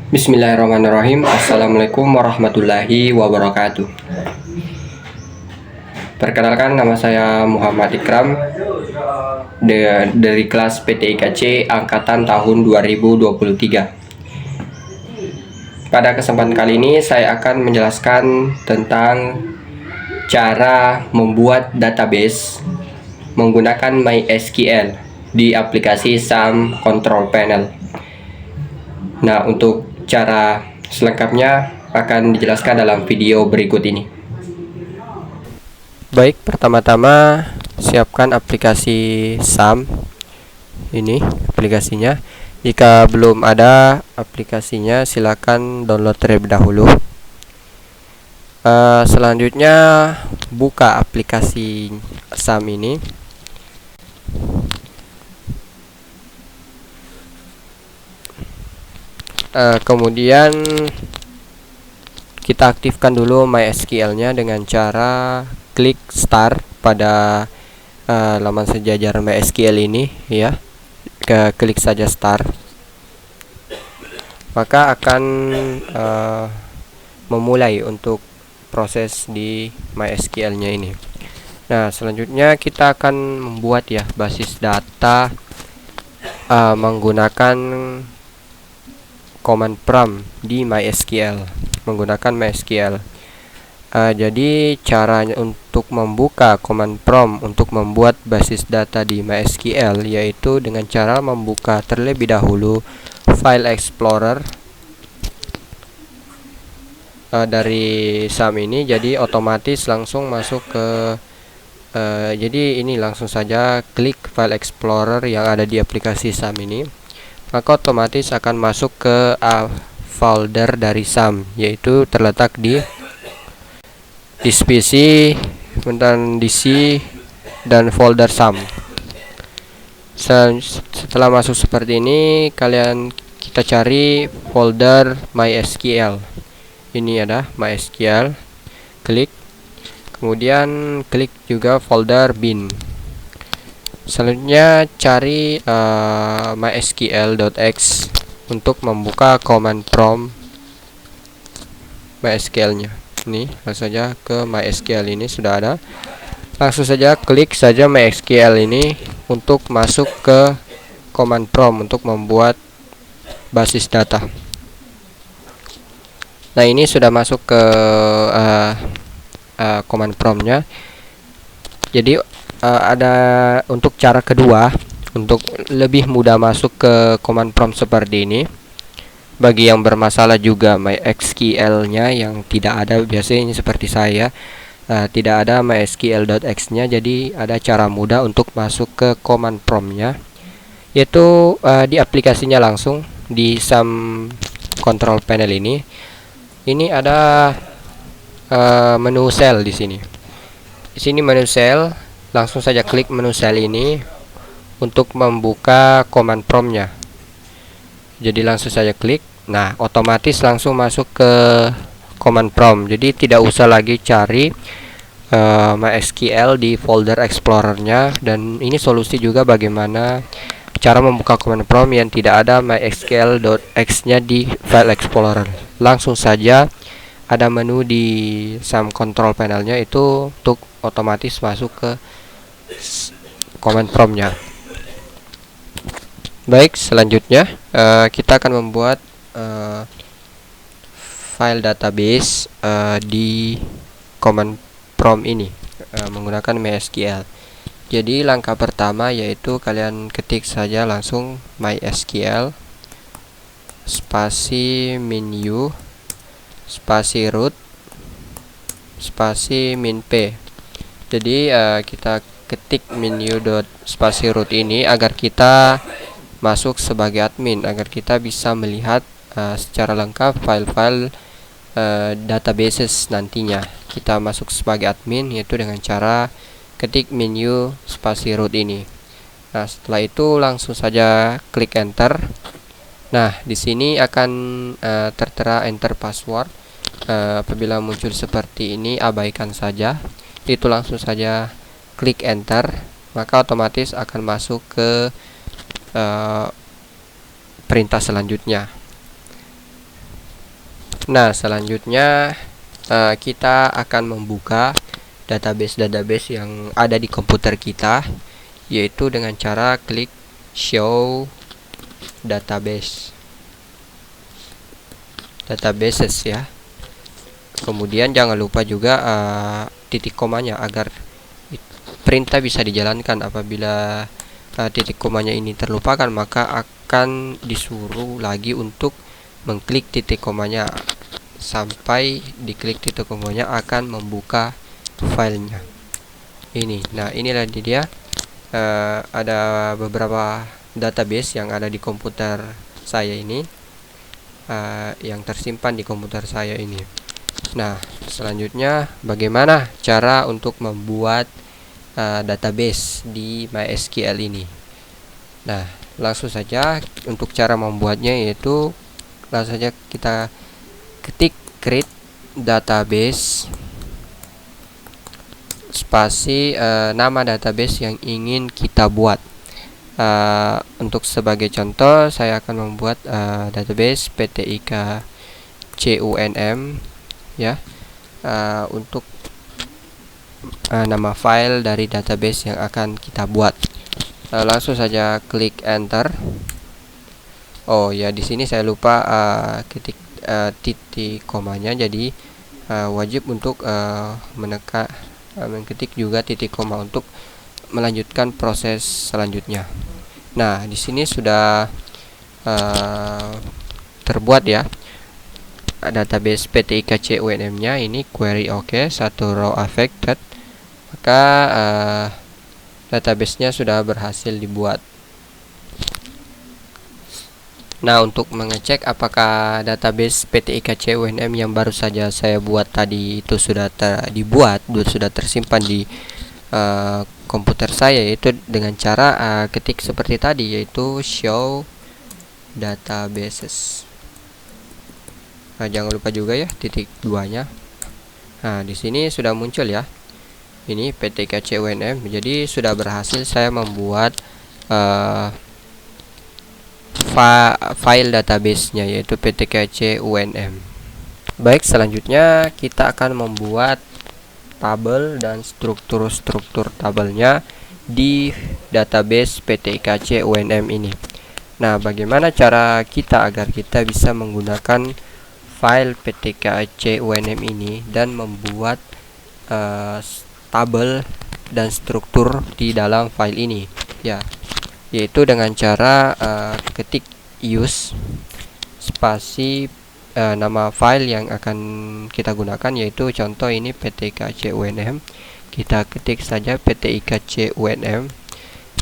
Bismillahirrahmanirrahim. Assalamualaikum warahmatullahi wabarakatuh. Perkenalkan, nama saya Muhammad Ikram dari kelas PTIKC angkatan tahun 2023. Pada kesempatan kali ini saya akan menjelaskan tentang cara membuat database menggunakan MySQL di aplikasi SAM Control Panel. Nah, untuk cara selengkapnya akan dijelaskan dalam video berikut ini. Baik, pertama-tama siapkan aplikasi SAM. Ini aplikasinya. Jika belum ada aplikasinya, silakan download terlebih dahulu. Selanjutnya buka aplikasi SAM ini. Kemudian kita aktifkan dulu MySQL-nya dengan cara klik start pada laman sejajar MySQL ini, ya. Klik saja start, maka akan memulai untuk proses di MySQL-nya ini. Nah, selanjutnya kita akan membuat basis data menggunakan command prompt di MySQL menggunakan MySQL. Jadi caranya untuk membuka command prompt untuk membuat basis data di MySQL yaitu dengan cara membuka terlebih dahulu File Explorer dari SAM ini. Jadi otomatis langsung masuk ke jadi ini langsung saja klik File Explorer yang ada di aplikasi SAM ini, maka otomatis akan masuk ke folder dari SAM, yaitu terletak di disk PC dan DC dan folder SAM. Setelah masuk seperti ini, kita cari folder MySQL. Ini ada MySQL, klik, kemudian klik juga folder bin. Selanjutnya cari mysql.x untuk membuka command prompt MySQL-nya. Ini langsung saja ke MySQL ini sudah ada. Langsung saja klik saja MySQL ini untuk masuk ke command prompt untuk membuat basis data. Nah, ini sudah masuk ke command prompt-nya. Jadi ada untuk cara kedua untuk lebih mudah masuk ke command prompt seperti ini. Bagi yang bermasalah juga MySQL-nya yang tidak ada, biasanya ini seperti saya tidak ada mysql.x-nya, jadi ada cara mudah untuk masuk ke command prompt-nya, yaitu di aplikasinya langsung di SAM Control Panel ini. Ini ada menu cell di sini. Di sini menu cell, langsung saja klik menu cell ini untuk membuka command prompt-nya. Jadi langsung saja klik. Nah, otomatis langsung masuk ke command prompt. Jadi tidak usah lagi cari MySQL di folder Explorer-nya. Dan ini solusi juga bagaimana cara membuka command prompt yang tidak ada mysql.x-nya di file Explorer. Langsung saja ada menu di SAM Control Panel-nya itu untuk otomatis masuk ke command prompt-nya. Baik, selanjutnya kita akan membuat file database di command prompt ini menggunakan MySQL. Jadi langkah pertama yaitu kalian ketik saja langsung MySQL spasi menu spasi root spasi min-p. Jadi kita ketik menu.spasi root ini agar kita masuk sebagai admin, agar kita bisa melihat secara lengkap file-file databases nantinya. Kita masuk sebagai admin yaitu dengan cara ketik menu spasi root ini. Nah, setelah itu langsung saja klik enter. Nah, di sini akan tertera enter password. Apabila muncul seperti ini, abaikan saja. Itu langsung saja klik enter, maka otomatis akan masuk ke perintah selanjutnya. Nah, selanjutnya kita akan membuka database yang ada di komputer kita, yaitu dengan cara klik show databases ya. Kemudian jangan lupa juga titik komanya agar perintah bisa dijalankan. Apabila titik komanya ini terlupakan, maka akan disuruh lagi untuk mengklik titik komanya. Sampai diklik titik komanya akan membuka filenya ini. Nah, inilah dia ada beberapa database yang ada di komputer saya ini, yang tersimpan di komputer saya ini. Nah, selanjutnya bagaimana cara untuk membuat database di MySQL ini. Nah, langsung saja untuk cara membuatnya, yaitu langsung saja kita ketik create database spasi nama database yang ingin kita buat. Untuk sebagai contoh, saya akan membuat database PTIK-CUNM ya. Untuk nama file dari database yang akan kita buat. Langsung saja klik enter. Oh ya, di sini saya lupa ketik titik komanya, jadi wajib untuk mengetik juga titik koma untuk melanjutkan proses selanjutnya. Nah, di sini sudah terbuat ya database PTIK-CUNM nya ini. Query oke, satu row affected, maka database-nya sudah berhasil dibuat. Nah, untuk mengecek apakah database PTIK-CUNM yang baru saja saya buat tadi itu sudah sudah tersimpan di komputer saya, yaitu dengan cara ketik seperti tadi, yaitu show databases. Nah, jangan lupa juga ya titik 2-nya. Nah, di sini sudah muncul ya. Ini PTIK-CUNM. Jadi sudah berhasil saya membuat file database-nya, yaitu PTIK-CUNM. Baik, selanjutnya kita akan membuat tabel dan struktur tabelnya di database PTIK-CUNM ini. Nah, bagaimana cara kita agar kita bisa menggunakan file PTIK-CUNM ini dan membuat tabel dan struktur di dalam file ini ya, yaitu dengan cara ketik use spasi nama file yang akan kita gunakan, yaitu contoh ini PTIK-CUNM. Kita ketik saja PTIK-CUNM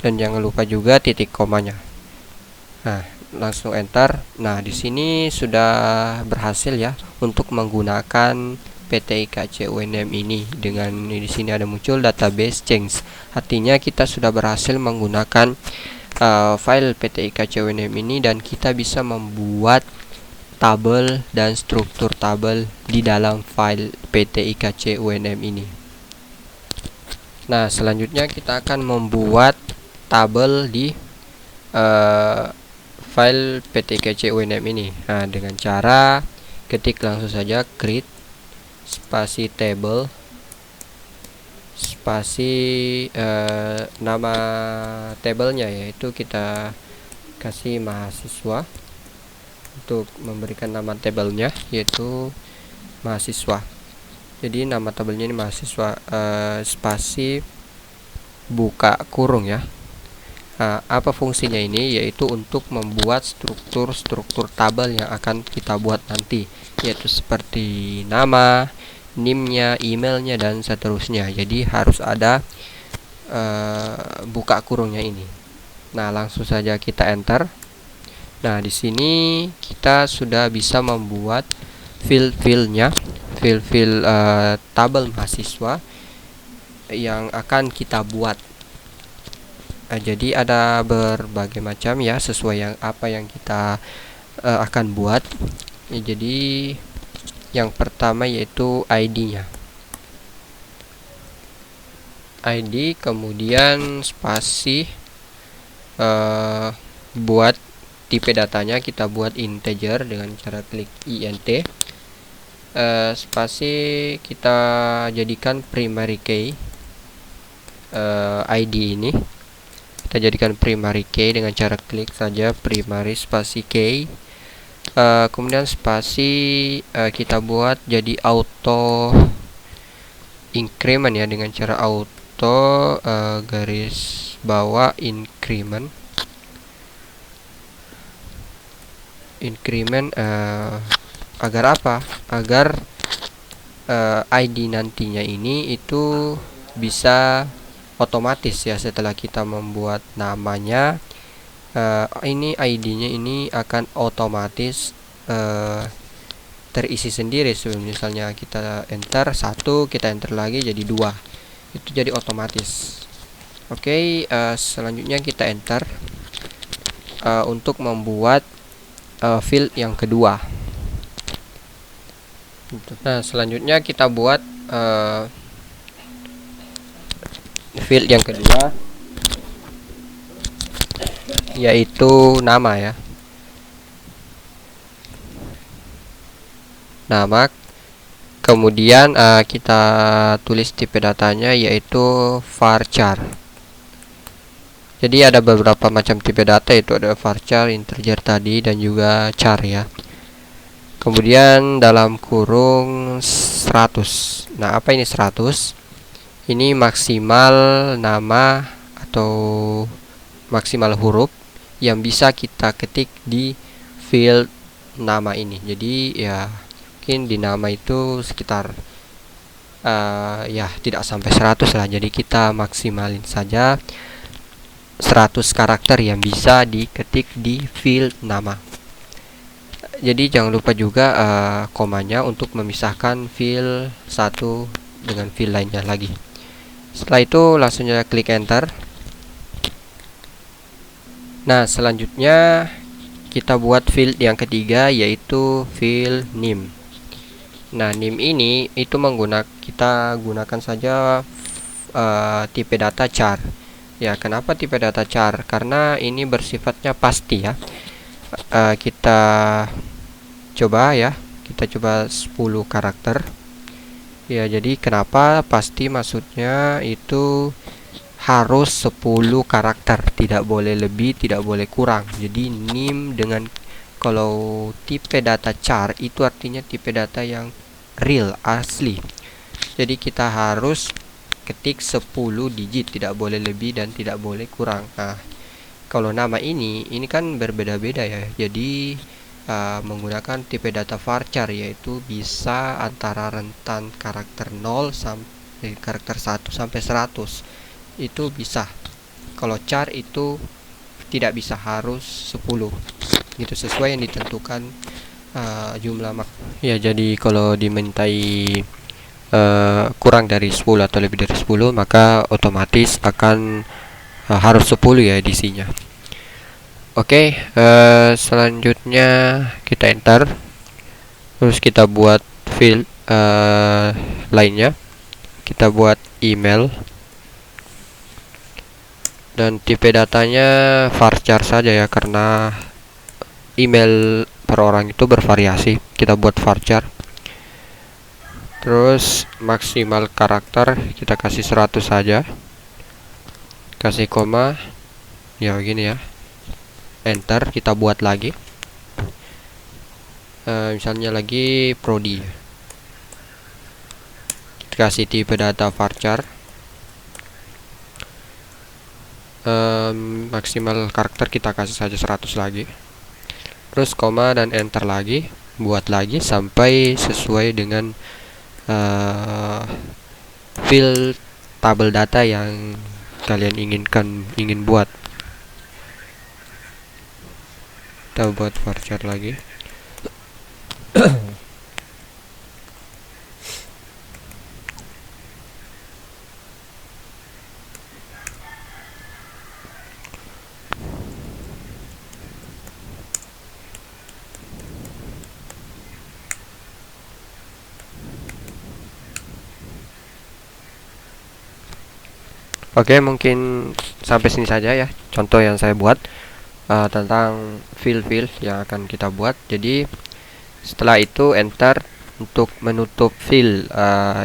dan jangan lupa juga titik komanya. Nah, langsung enter. Nah, di sini sudah berhasil ya untuk menggunakan PTIK-CUNM ini. Dengan di sini ada muncul database change, artinya kita sudah berhasil menggunakan file PTIK-CUNM ini dan kita bisa membuat tabel dan struktur tabel di dalam file PTIK-CUNM ini. Nah, selanjutnya kita akan membuat tabel di file PTIK-CUNM ini. Nah, dengan cara ketik langsung saja create spasi table spasi nama tabelnya, yaitu kita kasih mahasiswa. Untuk memberikan nama tabelnya yaitu mahasiswa. Jadi nama tabelnya ini mahasiswa, spasi buka kurung ya. Nah, apa fungsinya ini? Yaitu untuk membuat struktur tabel yang akan kita buat nanti, yaitu seperti nama, NIM-nya, emailnya, dan seterusnya. Jadi harus ada buka kurungnya ini. Nah, langsung saja kita enter. Nah, di sini kita sudah bisa membuat fill-fillnya, fill tabel mahasiswa yang akan kita buat. Nah, jadi ada berbagai macam ya, sesuai yang apa yang kita akan buat. Ya, jadi yang pertama yaitu ID-nya. ID, kemudian spasi buat tipe datanya kita buat integer dengan cara klik int. spasi kita jadikan primary key. ID ini kita jadikan primary key dengan cara klik saja primary spasi key. Kemudian spasi kita buat jadi auto increment ya, dengan cara auto garis bawah increment agar apa? Agar ID nantinya ini itu bisa otomatis ya, setelah kita membuat namanya, ini ID-nya ini akan otomatis terisi sendiri. Misalnya kita enter 1, kita enter lagi jadi 2, itu jadi otomatis. Oke, selanjutnya kita enter untuk membuat field yang kedua. Nah, selanjutnya kita buat field yang kedua, yaitu nama ya. Nama. Kemudian kita tulis tipe datanya yaitu varchar. Jadi ada beberapa macam tipe data, itu ada varchar, integer tadi, dan juga char ya. Kemudian dalam kurung 100. Nah, apa ini 100? Ini maksimal nama atau maksimal huruf yang bisa kita ketik di field nama ini. Jadi ya mungkin di nama itu sekitar ya tidak sampai 100 lah. Jadi kita maksimalin saja 100 karakter yang bisa diketik di field nama. Jadi jangan lupa juga komanya untuk memisahkan field satu dengan field lainnya lagi. Setelah itu langsung saja klik enter. Nah, selanjutnya kita buat field yang ketiga, yaitu field name. Nah, name ini itu kita gunakan saja tipe data char. Ya, kenapa tipe data char? Karena ini bersifatnya pasti ya. Kita coba 10 karakter. Ya, jadi kenapa pasti? Maksudnya itu harus 10 karakter, tidak boleh lebih, tidak boleh kurang. Jadi name dengan, kalau tipe data char itu artinya tipe data yang real, asli. Jadi kita harus ketik 10 digit, tidak boleh lebih dan tidak boleh kurang. Nah, kalau nama ini kan berbeda-beda ya. Jadi menggunakan tipe data varchar, yaitu bisa antara rentan karakter 0 sampai karakter 1 sampai 100. Itu bisa. Kalau char itu tidak bisa, harus 10. Gitu, sesuai yang ditentukan jumlah ya. Jadi kalau dimintai kurang dari 10 atau lebih dari 10, maka otomatis akan harus 10 ya edisinya. Oke, selanjutnya kita enter. Terus kita buat field lainnya. Kita buat email. Dan tipe datanya varchar saja ya, karena email per orang itu bervariasi. Kita buat varchar. Terus maksimal karakter kita kasih 100 saja. Kasih koma. Ya begini ya. Enter, kita buat lagi. Misalnya lagi prodi. Kita kasih tipe data varchar. Maksimal karakter kita kasih saja 100 lagi. Terus koma dan enter lagi. Buat lagi sampai sesuai dengan field tabel data yang kalian ingin buat. Kita buat varchar lagi. Oke, mungkin sampai sini saja ya contoh yang saya buat tentang field yang akan kita buat. Jadi setelah itu enter, untuk menutup field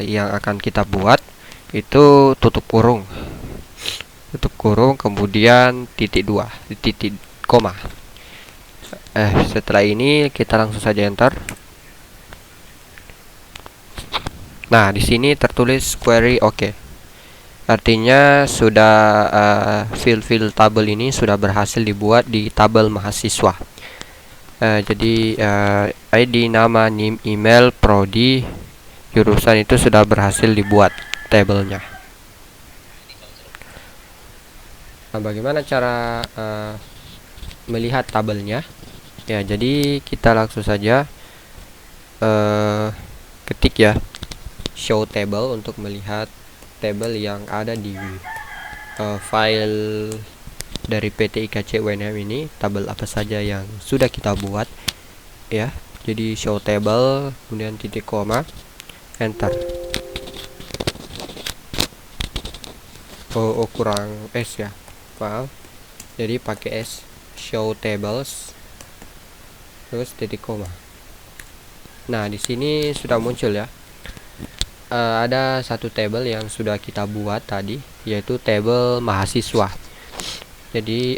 yang akan kita buat itu tutup kurung, kemudian titik 2 titik koma. Setelah ini kita langsung saja enter. Nah, di sini tertulis query oke. Artinya sudah field tabel ini sudah berhasil dibuat di tabel mahasiswa. Jadi ID, nama, NIM, email, prodi, jurusan itu sudah berhasil dibuat tabelnya. Nah, bagaimana cara melihat tabelnya? Ya, jadi kita langsung saja ketik ya show table untuk melihat tabel yang ada di file dari PT IKC UNM ini, tabel apa saja yang sudah kita buat ya. Jadi show table, kemudian titik koma, enter. Oh, kurang S ya, maaf. Jadi pakai S, show tables, terus titik koma. Nah, di sini sudah muncul ya. Ada satu tabel yang sudah kita buat tadi, yaitu tabel mahasiswa. Jadi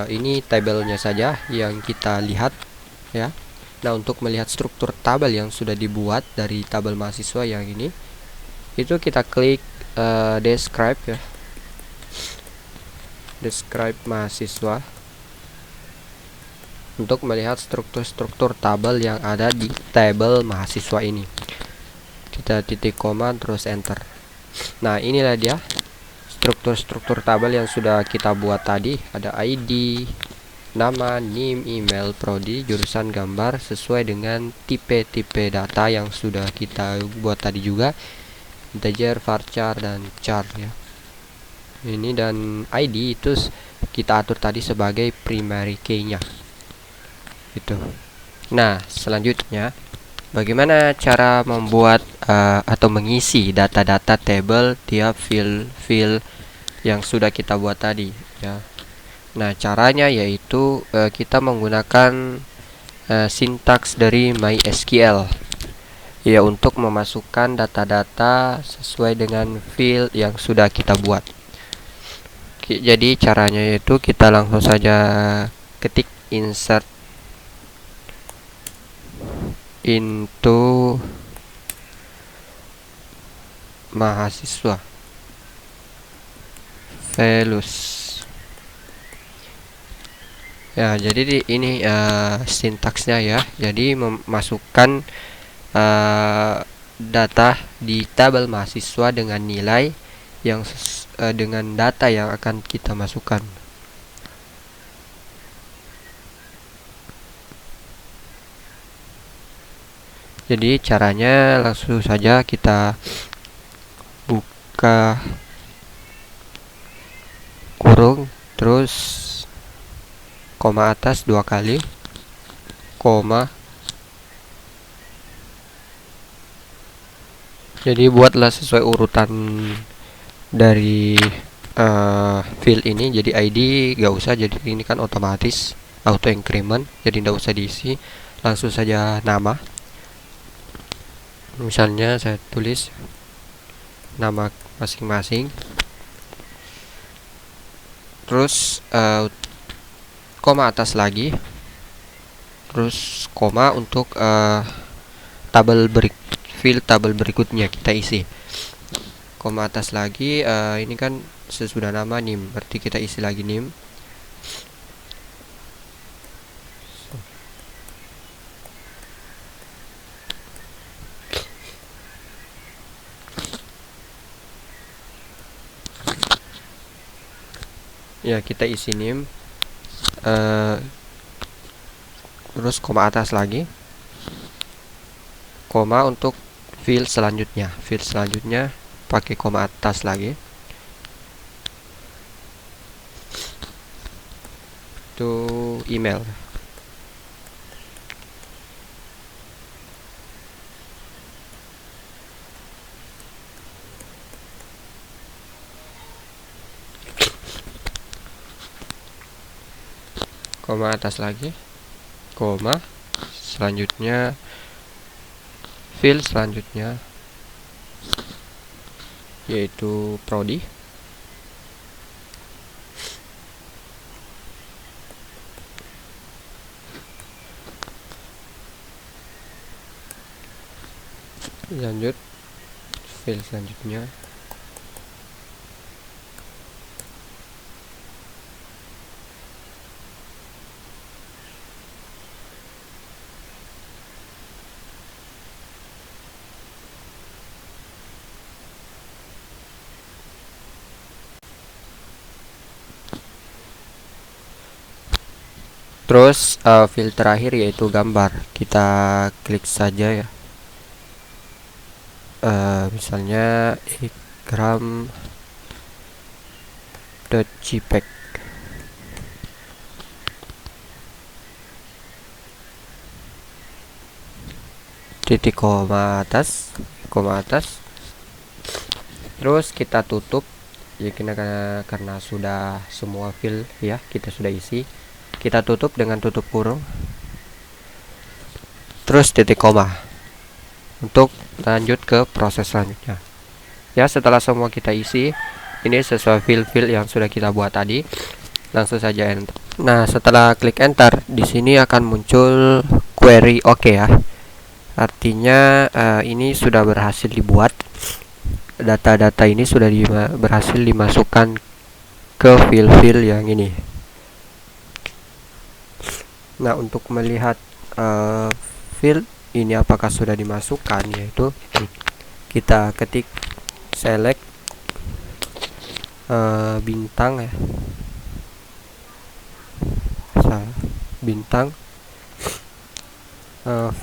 ini tabelnya saja yang kita lihat ya. Nah, untuk melihat struktur tabel yang sudah dibuat dari tabel mahasiswa yang ini, itu kita klik describe ya, describe mahasiswa, untuk melihat struktur tabel yang ada di tabel mahasiswa ini. Kita titik koma terus enter. Nah, inilah dia struktur tabel yang sudah kita buat tadi. Ada ID, nama, NIM, email, prodi, jurusan, gambar sesuai dengan tipe data yang sudah kita buat tadi juga, integer, varchar, dan char ya. Ini dan ID itu kita atur tadi sebagai primary key-nya. Itu. Nah, selanjutnya bagaimana cara membuat atau mengisi data-data table tiap field yang sudah kita buat tadi ya. Nah, caranya yaitu kita menggunakan sintaks dari MySQL ya, untuk memasukkan data-data sesuai dengan field yang sudah kita buat. Jadi caranya yaitu kita langsung saja ketik insert into mahasiswa values ya. Jadi ini sintaksnya ya. Jadi memasukkan data di tabel mahasiswa dengan nilai yang dengan data yang akan kita masukkan. Jadi caranya langsung saja kita buka kurung, terus koma atas 2 kali, koma. Jadi buatlah sesuai urutan dari field ini. Jadi ID gak usah, jadi ini kan otomatis auto increment, jadi tidak usah diisi. Langsung saja nama. Misalnya saya tulis nama masing-masing, terus koma atas lagi, terus koma untuk field tabel berikutnya kita isi. Koma atas lagi, ini kan sesudah nama NIM, berarti kita isi lagi NIM. Ya, kita isi NIM, terus koma atas lagi, koma untuk field selanjutnya pakai koma atas lagi. Itu email. Koma atas lagi, koma, selanjutnya Field selanjutnya yaitu prodi. Lanjut field selanjutnya terus field terakhir yaitu gambar. Kita klik saja ya, misalnya igram.jpg. Titik koma atas, terus kita tutup ya, karena sudah semua field ya kita sudah isi. Kita tutup dengan tutup kurung, terus titik koma untuk lanjut ke proses selanjutnya ya. Setelah semua kita isi, ini sesuai field yang sudah kita buat tadi, langsung saja enter. Nah, setelah klik enter, di sini akan muncul query oke ya. Artinya ini sudah berhasil dibuat. Data-data ini sudah berhasil dimasukkan ke field yang ini. Nah, untuk melihat field ini apakah sudah dimasukkan, yaitu kita ketik select bintang ya, bintang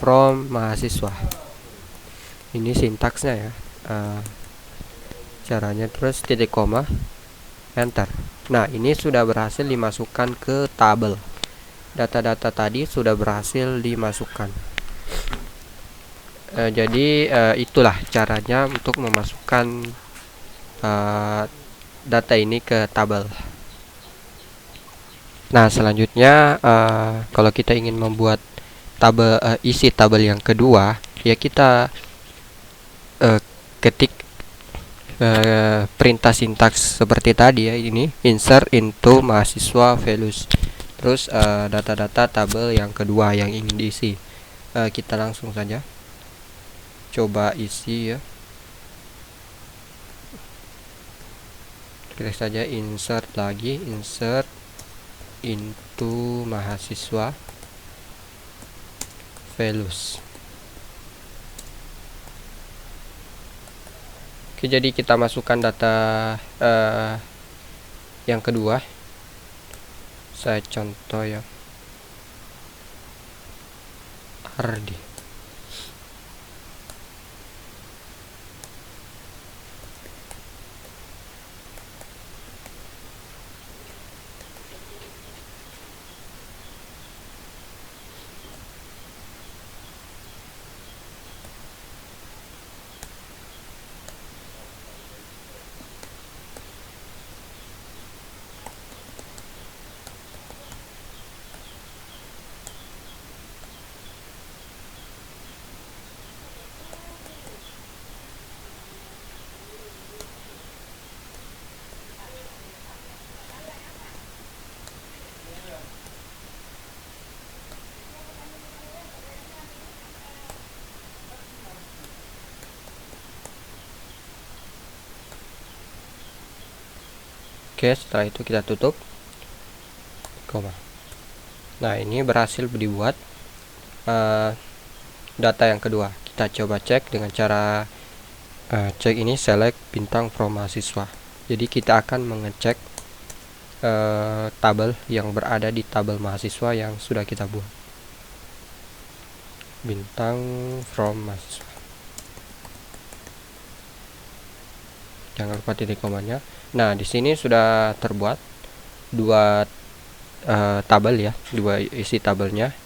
from mahasiswa. Ini sintaksnya ya, caranya, terus titik koma enter. Nah, ini sudah berhasil dimasukkan ke tabel. Data-data tadi sudah berhasil dimasukkan. Jadi itulah caranya untuk memasukkan data ini ke tabel. Nah, selanjutnya kalau kita ingin membuat tabel isi tabel yang kedua ya, kita ketik perintah sintaks seperti tadi ya, ini insert into mahasiswa values. Terus data-data tabel yang kedua yang ingin diisi, kita langsung saja coba isi ya. Klik saja insert lagi, insert into mahasiswa values. Oke, jadi kita masukkan data yang kedua. Saya contoh ya, Ardi. Oke, setelah itu kita tutup koma. Nah, ini berhasil dibuat data yang kedua. Kita coba cek dengan cara cek ini select bintang from mahasiswa. Jadi kita akan mengecek tabel yang berada di tabel mahasiswa yang sudah kita buat. Bintang from mahasiswa. Jangan lupa titik komanya. Nah, di sini sudah terbuat dua tabel ya, dua isi tabelnya.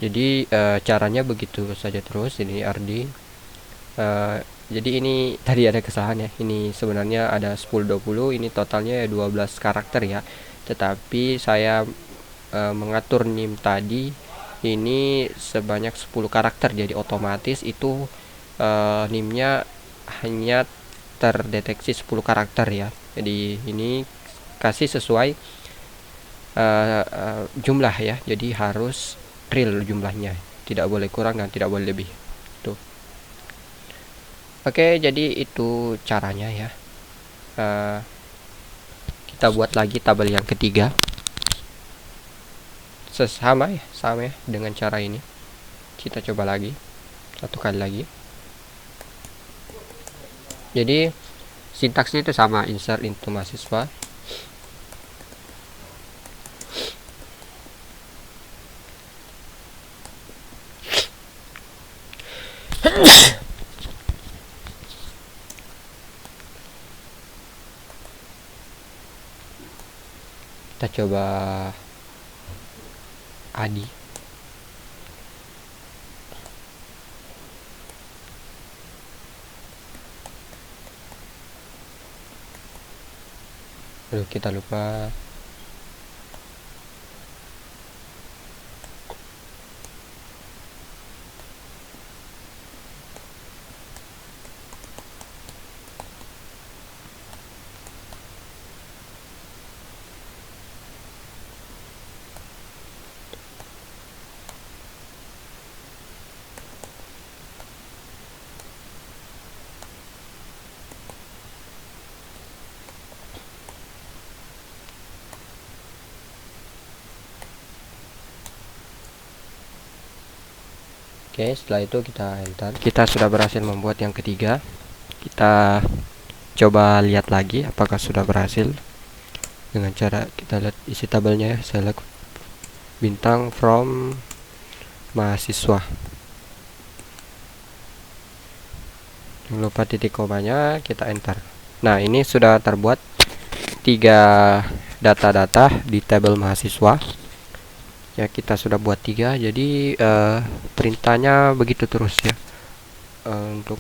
Jadi caranya begitu saja terus. Ini Ardi. Jadi ini tadi ada kesalahan ya. Ini sebenarnya ada 10-20, ini totalnya 12 karakter ya. Tetapi saya mengatur nim tadi ini sebanyak 10 karakter, jadi otomatis itu NIM-nya hanya terdeteksi 10 karakter ya. Jadi ini kasih sesuai jumlah ya, jadi harus real jumlahnya, tidak boleh kurang dan tidak boleh lebih tuh. Oke, jadi itu caranya ya. Kita buat lagi tabel yang ketiga, sama ya dengan cara ini. Kita coba lagi satu kali lagi. Jadi sintaksnya itu sama, insert into mahasiswa. Kita coba Adi. Aduh, kita lupa. Oke, setelah itu kita enter. Kita sudah berhasil membuat yang ketiga. Kita coba lihat lagi apakah sudah berhasil dengan cara kita lihat isi tabelnya ya. Select bintang from mahasiswa. Jangan lupa titik komanya, kita enter. Nah, ini sudah terbuat 3 data-data di tabel mahasiswa. Ya, kita sudah buat 3, jadi perintahnya begitu terus ya, untuk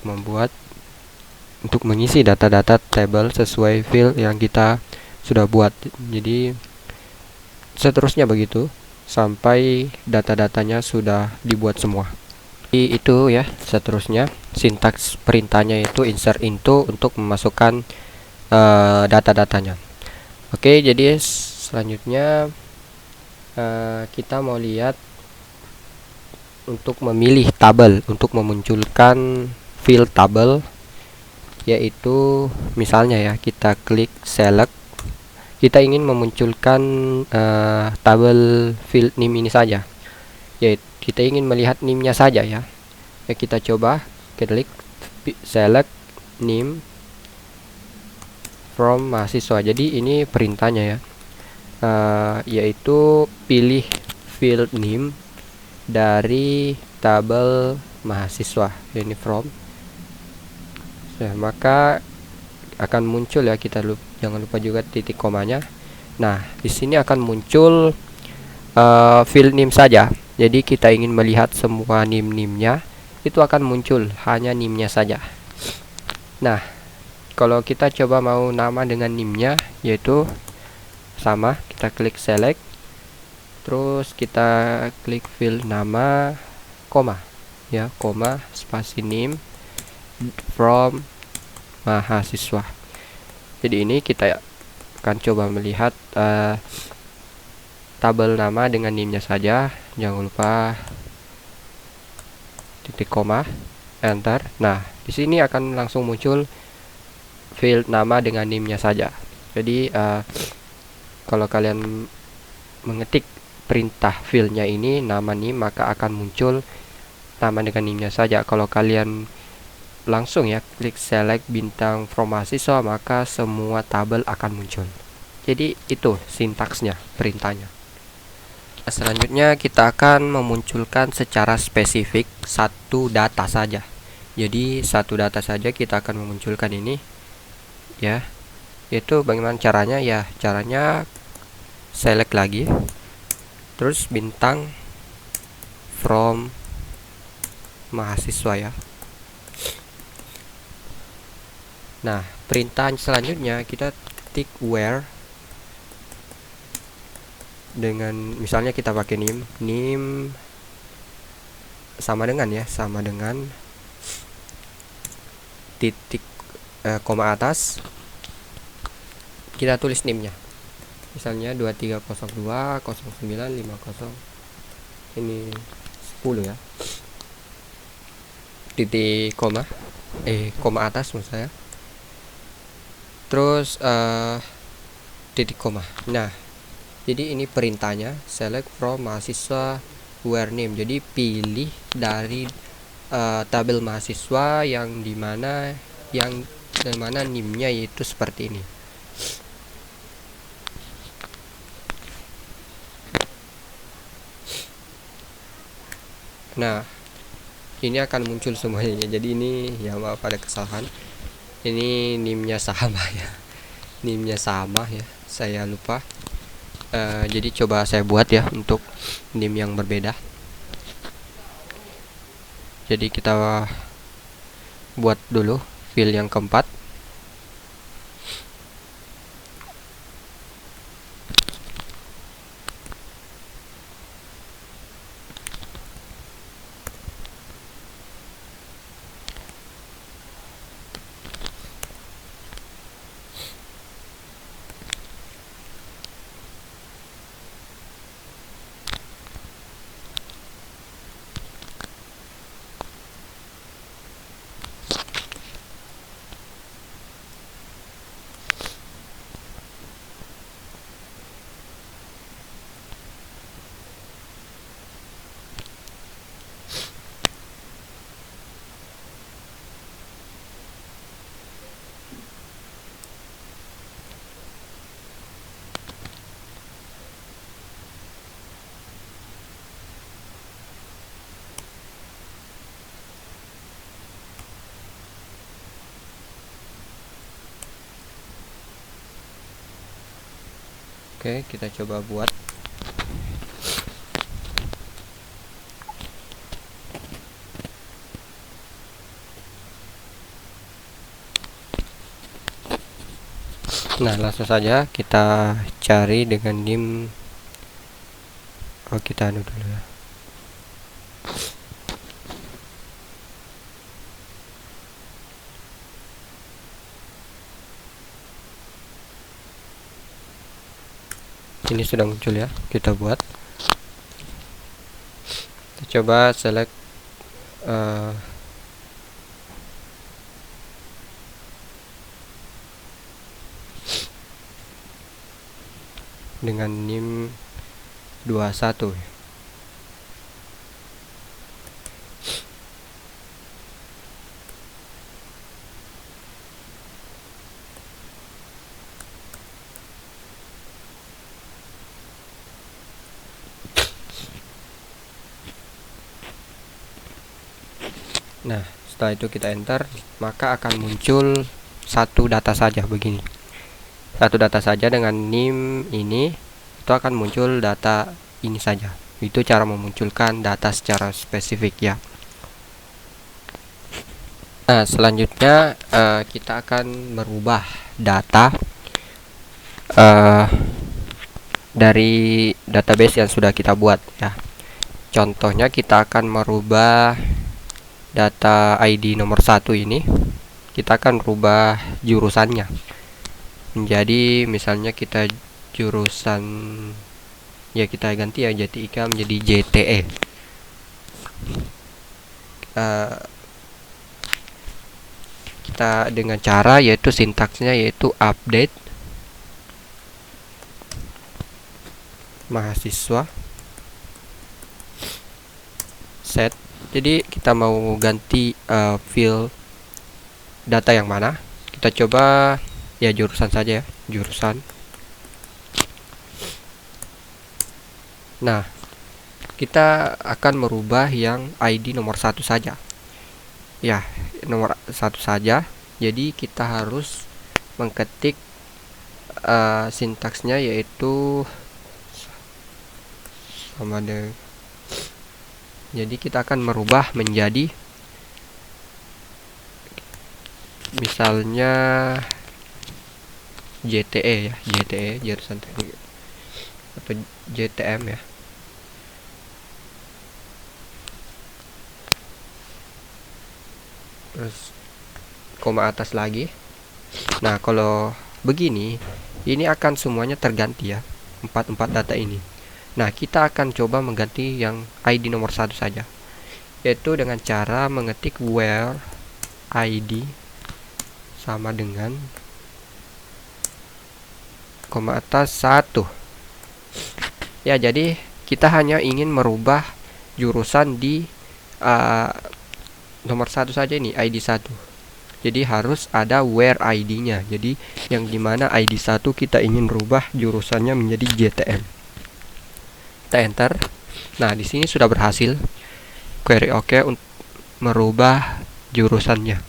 mengisi data-data tabel sesuai field yang kita sudah buat. Jadi seterusnya begitu sampai data-datanya sudah dibuat semua. Jadi itu ya, seterusnya sintaks perintahnya itu insert into untuk memasukkan data-datanya. Oke, jadi selanjutnya kita mau lihat untuk memilih tabel, untuk memunculkan field tabel, yaitu misalnya ya, kita klik select, kita ingin memunculkan tabel field name ini saja, yaitu kita ingin melihat name-nya saja ya. Kita coba klik select name from mahasiswa. Jadi ini perintahnya ya, yaitu pilih field name dari tabel mahasiswa, ini from. Maka akan muncul ya, jangan lupa juga titik komanya. Nah, di sini akan muncul field name saja. Jadi kita ingin melihat semua name-nya, itu akan muncul hanya name-nya saja. Nah, kalau kita coba mau nama dengan name-nya, yaitu sama, kita klik select, terus kita klik field nama, koma ya, koma spasi name from mahasiswa. Jadi ini kita akan coba melihat tabel nama dengan name-nya saja. Jangan lupa titik koma, enter. Nah, di sini akan langsung muncul field nama dengan name-nya saja. Jadi kalau kalian mengetik perintah fieldnya ini nama name, maka akan muncul nama dengan name-nya saja. Kalau kalian langsung ya klik select bintang from mahasiswa, maka semua tabel akan muncul. Jadi itu sintaksnya, perintahnya. Selanjutnya kita akan memunculkan secara spesifik satu data saja. Jadi satu data saja kita akan memunculkan ini ya. Itu bagaimana caranya ya? Caranya select lagi, terus bintang from mahasiswa ya. Nah, perintah selanjutnya kita tik where, dengan misalnya kita pakai name sama dengan ya, sama dengan titik koma atas, kita tulis NIM-nya. Misalnya 23020950 ini 10 ya. Titik koma koma atas maksud saya. Terus titik koma. Nah, jadi ini perintahnya select from mahasiswa where name. Jadi pilih dari tabel mahasiswa yang dimana NIM-nya yaitu seperti ini. Nah, ini akan muncul semuanya. Jadi ini ya, maaf ada kesalahan. Ini NIM-nya sama ya. NIM-nya sama ya. Saya lupa. Jadi coba saya buat ya untuk NIM yang berbeda. Jadi kita buat dulu field yang keempat. Oke, kita coba buat. Nah, langsung saja kita cari dengan NIM. Oh, kita anu dulu ya. Ini sudah muncul ya, kita buat. Kita coba select dengan NIM 21. Nah, setelah itu kita enter, maka akan muncul satu data saja begini. Satu data saja dengan NIM ini, itu akan muncul data ini saja. Itu cara memunculkan data secara spesifik ya. Nah, selanjutnya kita akan merubah data dari database yang sudah kita buat ya. Contohnya kita akan merubah data ID nomor 1 ini. Kita akan rubah jurusannya menjadi, misalnya kita jurusan ya, kita ganti ya Jati IKA menjadi JTE. Kita dengan cara yaitu sintaksnya yaitu update mahasiswa set. Jadi kita mau ganti field data yang mana, kita coba ya jurusan saja ya, jurusan. Nah, kita akan merubah yang ID nomor 1 saja ya, nomor 1 saja. Jadi kita harus mengketik sintaksnya yaitu sama dengan, jadi kita akan merubah menjadi misalnya JTE ya, JTE jurusan teknik atau JTM ya. terus koma atas lagi. Nah, kalau begini, ini akan semuanya terganti ya, empat data ini. Nah, kita akan coba mengganti yang ID nomor 1 saja, yaitu dengan cara mengetik where ID sama dengan koma atas 1. Ya, jadi kita hanya ingin merubah jurusan di nomor 1 saja, ini ID 1. Jadi harus ada where ID-nya. Jadi yang dimana ID 1 kita ingin rubah jurusannya menjadi JTM. Kita enter. Nah, di sini sudah berhasil. Query OK untuk merubah jurusannya.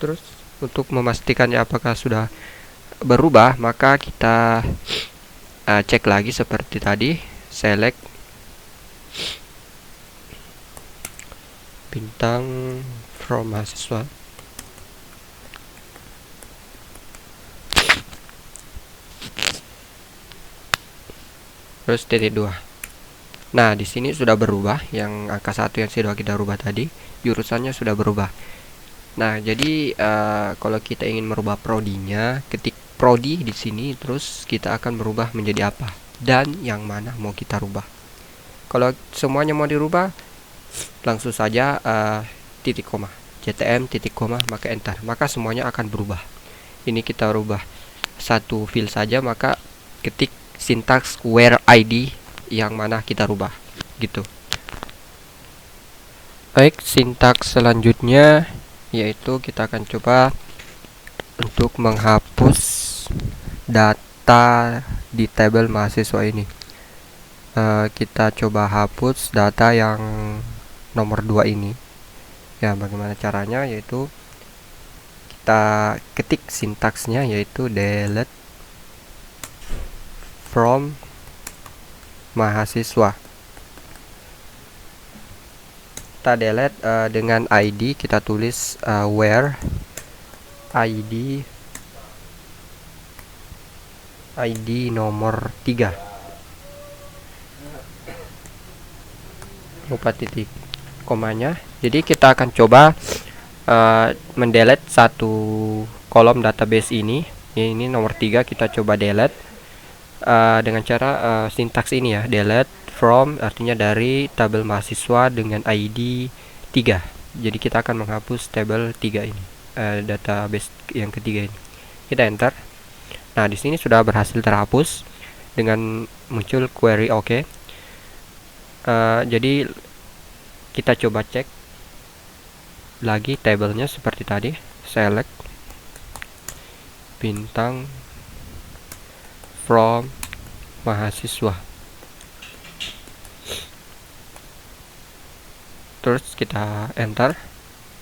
Terus untuk memastikannya apakah sudah berubah, maka kita cek lagi seperti tadi, select bintang from mahasiswa, terus titik 2. Nah, di sini sudah berubah, yang angka 1 yang sudah kita rubah tadi, jurusannya sudah berubah. Nah, jadi kalau kita ingin merubah prodinya, ketik prodi di sini, terus kita akan berubah menjadi apa dan yang mana mau kita rubah. Kalau semuanya mau dirubah, langsung saja titik koma, JTM titik koma, maka enter, maka semuanya akan berubah. Ini kita rubah satu field saja, maka ketik sintaks where ID yang mana kita rubah, gitu. Baik, sintaks selanjutnya yaitu kita akan coba untuk menghapus data di tabel mahasiswa ini. Kita coba hapus data yang nomor 2 ini. Ya, bagaimana caranya? Yaitu kita ketik sintaksnya, yaitu delete from mahasiswa. Kita delete dengan ID, kita tulis where ID nomor 3, lupa titik komanya. Jadi kita akan coba mendelete satu kolom database ini nomor 3, kita coba delete dengan cara sintaks ini ya, delete from artinya dari tabel mahasiswa dengan ID 3. Jadi kita akan menghapus tabel 3 ini, database yang ketiga ini. Kita enter. Nah, di sini sudah berhasil terhapus dengan muncul query OK. Jadi kita coba cek lagi tabelnya seperti tadi, select bintang from mahasiswa, terus kita enter.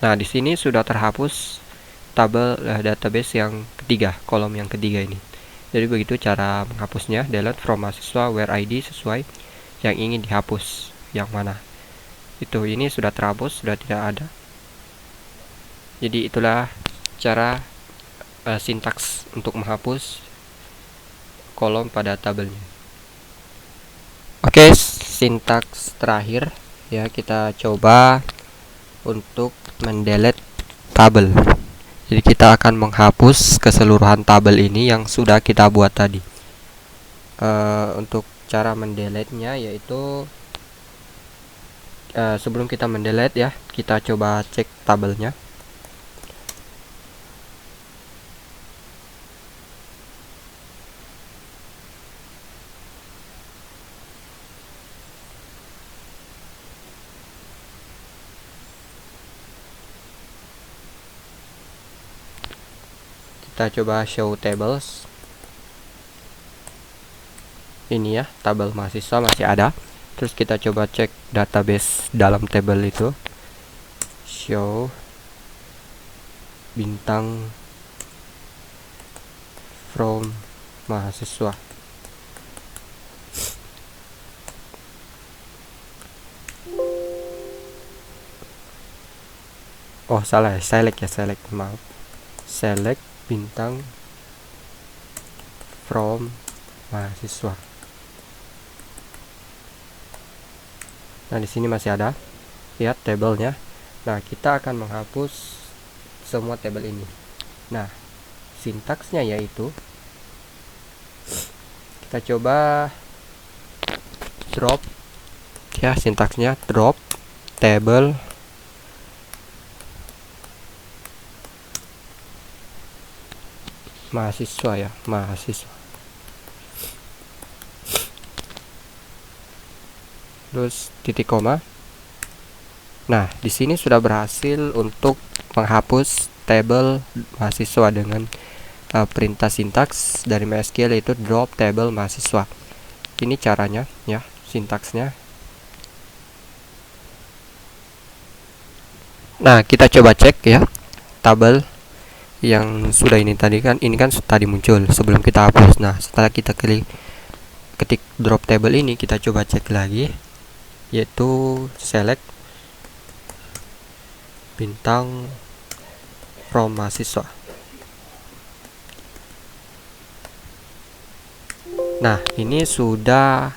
Nah, di sini sudah terhapus tabel database yang ketiga, kolom yang ketiga ini. Jadi begitu cara menghapusnya, delete from mahasiswa where ID sesuai yang ingin dihapus yang mana. Itu ini sudah terhapus, sudah tidak ada. Jadi itulah cara sintaks untuk menghapus kolom pada tabelnya. Oke, sintaks terakhir ya, kita coba untuk mendelete tabel. Jadi kita akan menghapus keseluruhan tabel ini yang sudah kita buat tadi. Untuk cara mendelete-nya yaitu sebelum kita mendelete ya, kita coba cek tabelnya. Kita coba show tables. Ini ya, tabel mahasiswa masih ada. Terus kita coba cek database dalam tabel itu. Show bintang from mahasiswa. Oh, salah ya, select ya, select, maaf. Select bintang from mahasiswa. Nah, di sini masih ada, lihat tabelnya. Nah, kita akan menghapus semua tabel ini. Nah, sintaksnya yaitu kita coba drop, ya, sintaksnya drop table mahasiswa, ya, mahasiswa. Terus titik koma. Nah, di sini sudah berhasil untuk menghapus tabel mahasiswa dengan perintah sintaks dari MySQL, yaitu drop table mahasiswa. Ini caranya, ya, sintaksnya. Nah, kita coba cek, ya, tabel yang sudah ini tadi kan, ini kan tadi muncul sebelum kita hapus. Nah, setelah kita ketik drop table ini, kita coba cek lagi, yaitu select bintang from mahasiswa. Nah, ini sudah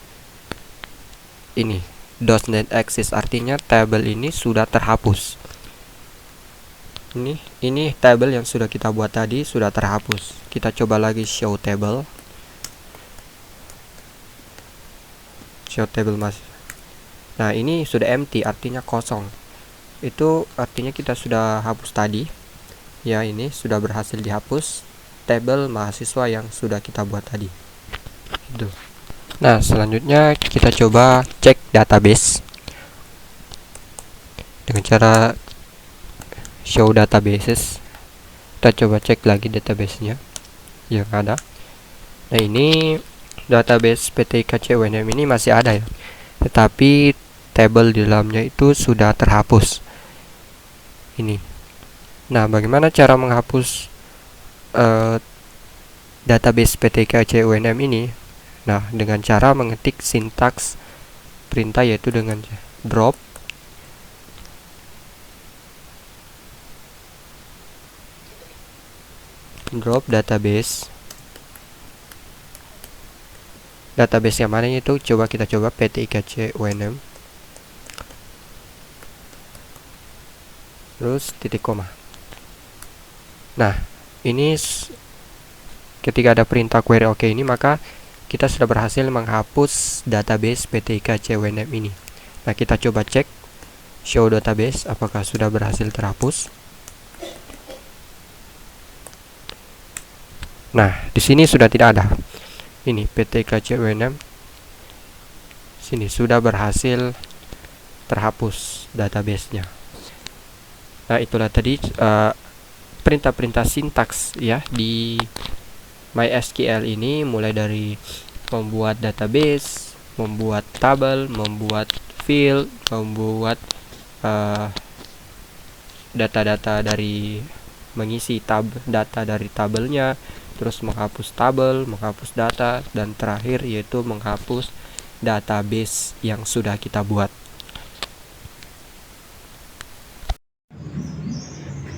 ini does not exist, artinya tabel ini sudah terhapus. Ini tabel yang sudah kita buat tadi sudah terhapus. Kita coba lagi show table. Show table mahasiswa. Nah, ini sudah empty, artinya kosong. Itu artinya kita sudah hapus tadi. Ya, ini sudah berhasil dihapus tabel mahasiswa yang sudah kita buat tadi. Itu. Nah, selanjutnya kita coba cek database dengan cara show databases. Kita coba cek lagi databasenya yang ada. Nah, ini database PT IKC UNM ini masih ada, ya, tetapi tabel di dalamnya itu sudah terhapus. Ini. Nah, bagaimana cara menghapus database PT IKC UNM ini? Nah, dengan cara mengetik sintaks perintah, yaitu dengan drop database. Database yang mana itu? Coba kita coba PT IKC UNM. Terus titik koma. Nah, ini ketika ada perintah query OK ini, maka kita sudah berhasil menghapus database PT IKC UNM ini. Nah, kita coba cek show database apakah sudah berhasil terhapus. Nah, di sini sudah tidak ada. Ini PT IKC UNM. Sini sudah berhasil terhapus databasenya. Nah, itulah tadi perintah-perintah sintaks, ya, di MySQL ini, mulai dari membuat database, membuat tabel, membuat field, membuat data-data dari mengisi data dari tabelnya, terus menghapus tabel, menghapus data, dan terakhir yaitu menghapus database yang sudah kita buat.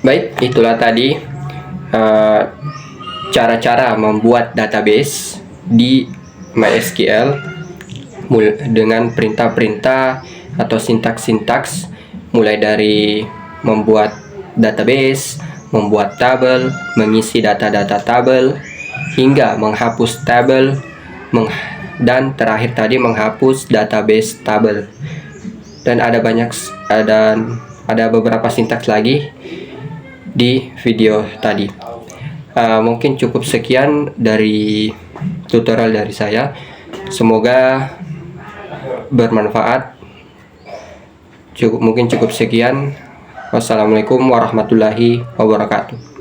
Baik, itulah tadi cara-cara membuat database di MySQL dengan perintah-perintah atau sintaks-sintaks, mulai dari membuat database, membuat tabel, mengisi data-data tabel, hingga menghapus tabel, dan terakhir tadi menghapus database tabel. Dan ada beberapa sintaks lagi di video tadi. Mungkin cukup sekian dari tutorial dari saya. Semoga bermanfaat. Mungkin cukup sekian. Wassalamualaikum warahmatullahi wabarakatuh.